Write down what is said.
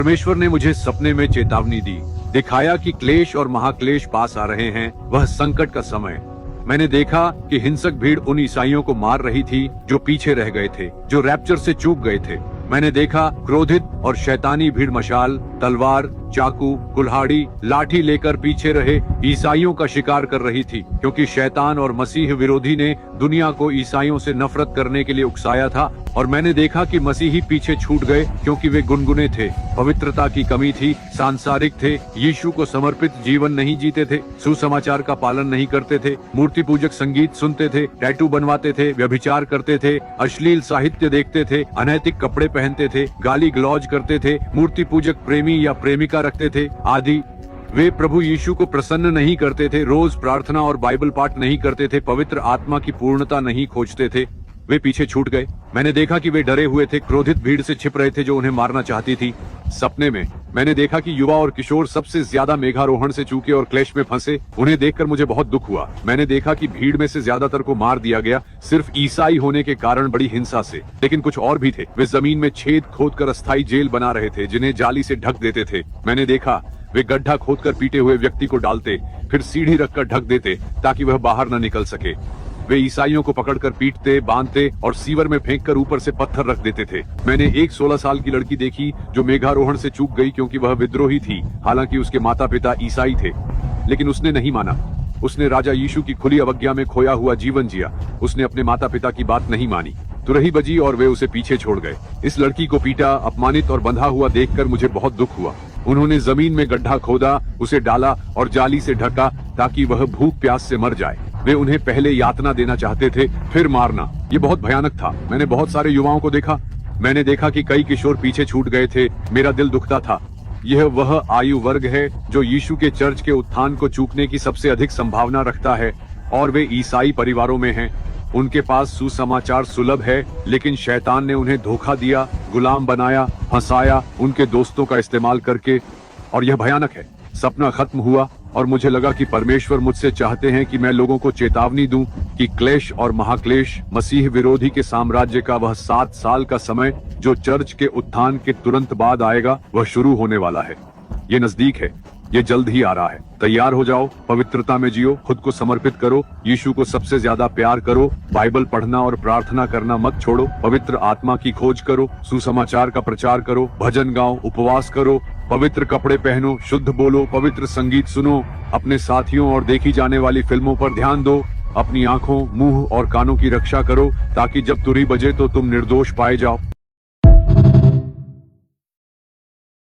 परमेश्वर ने मुझे सपने में चेतावनी दी, दिखाया कि क्लेश और महाक्लेश पास आ रहे हैं, वह संकट का समय। मैंने देखा कि हिंसक भीड़ उन ईसाइयों को मार रही थी जो पीछे रह गए थे, जो रैप्चर से चूक गए थे। मैंने देखा क्रोधित और शैतानी भीड़ मशाल, तलवार, चाकू, कुल्हाड़ी, लाठी लेकर पीछे रहे ईसाइयों का शिकार कर रही थी, क्योंकि शैतान और मसीह विरोधी ने दुनिया को ईसाइयों से नफरत करने के लिए उकसाया था। और मैंने देखा कि मसीही पीछे छूट गए क्योंकि वे गुनगुने थे, पवित्रता की कमी थी, सांसारिक थे, यीशु को समर्पित जीवन नहीं जीते थे, सुसमाचार का पालन नहीं करते थे, मूर्ति पूजक संगीत सुनते थे, टैटू बनवाते थे, व्यभिचार करते थे, अश्लील साहित्य देखते थे, अनैतिक कपड़े पहनते थे, गाली गलौज करते थे, मूर्ति पूजक प्रेमी या प्रेमिका रखते थे आदि। वे प्रभु यीशु को प्रसन्न नहीं करते थे, रोज प्रार्थना और बाइबल पाठ नहीं करते थे, पवित्र आत्मा की पूर्णता नहीं खोजते थे। वे पीछे छूट गए। मैंने देखा कि वे डरे हुए थे, क्रोधित भीड़ से छिप रहे थे जो उन्हें मारना चाहती थी। सपने में मैंने देखा कि युवा और किशोर सबसे ज्यादा मेघारोहण से चूके और क्लेश में फंसे। उन्हें देखकर मुझे बहुत दुख हुआ। मैंने देखा कि भीड़ में से ज्यादातर को मार दिया गया, सिर्फ ईसाई होने के कारण बड़ी हिंसा से। लेकिन कुछ और भी थे। वे जमीन में छेद खोदकर अस्थायी जेल बना रहे थे, जिन्हें जाली से ढक देते थे। मैंने देखा वे गड्ढा खोदकर पीटे हुए व्यक्ति को डालते, फिर सीढ़ी रखकर ढक देते ताकि वह बाहर न निकल सके। वे ईसाइयों को पकड़कर पीटते, बांधते और सीवर में फेंककर ऊपर से पत्थर रख देते थे। मैंने एक 16 साल की लड़की देखी जो मेघारोहण से चूक गई क्योंकि वह विद्रोही थी। हालांकि उसके माता पिता ईसाई थे, लेकिन उसने नहीं माना। उसने राजा यीशु की खुली अवज्ञा में खोया हुआ जीवन जिया। उसने अपने माता पिता की बात नहीं मानी। तुरही बजी और वे उसे पीछे छोड़ गए। इस लड़की को पीटा, अपमानित और बंधा हुआ देखकर मुझे बहुत दुख हुआ। उन्होंने जमीन में गड्ढा खोदा, उसे डाला और जाली से ढका ताकि वह भूख प्यास से मर जाए। वे उन्हें पहले यातना देना चाहते थे, फिर मारना। ये बहुत भयानक था। मैंने बहुत सारे युवाओं को देखा। मैंने देखा कि कई किशोर पीछे छूट गए थे। मेरा दिल दुखता था। यह वह आयु वर्ग है जो यीशु के चर्च के उत्थान को चूकने की सबसे अधिक संभावना रखता है, और वे ईसाई परिवारों में हैं। उनके पास सुसमाचार सुलभ है, लेकिन शैतान ने उन्हें धोखा दिया, गुलाम बनाया, फंसाया, उनके दोस्तों का इस्तेमाल करके। और यह भयानक है। सपना खत्म हुआ और मुझे लगा कि परमेश्वर मुझसे चाहते हैं कि मैं लोगों को चेतावनी दूं कि क्लेश और महाक्लेश, मसीह विरोधी के साम्राज्य का वह 7 साल का समय जो चर्च के उत्थान के तुरंत बाद आएगा, वह शुरू होने वाला है। ये नजदीक है, ये जल्द ही आ रहा है। तैयार हो जाओ, पवित्रता में जियो, खुद को समर्पित करो, यीशु को सबसे ज्यादा प्यार करो, बाइबल पढ़ना और प्रार्थना करना मत छोड़ो, पवित्र आत्मा की खोज करो, सुसमाचार का प्रचार करो, भजन गाओ, उपवास करो, पवित्र कपड़े पहनो, शुद्ध बोलो, पवित्र संगीत सुनो, अपने साथियों और देखी जाने वाली फिल्मों पर ध्यान दो, अपनी आंखों, मुंह और कानों की रक्षा करो ताकि जब तुरही बजे तो तुम निर्दोष पाए जाओ।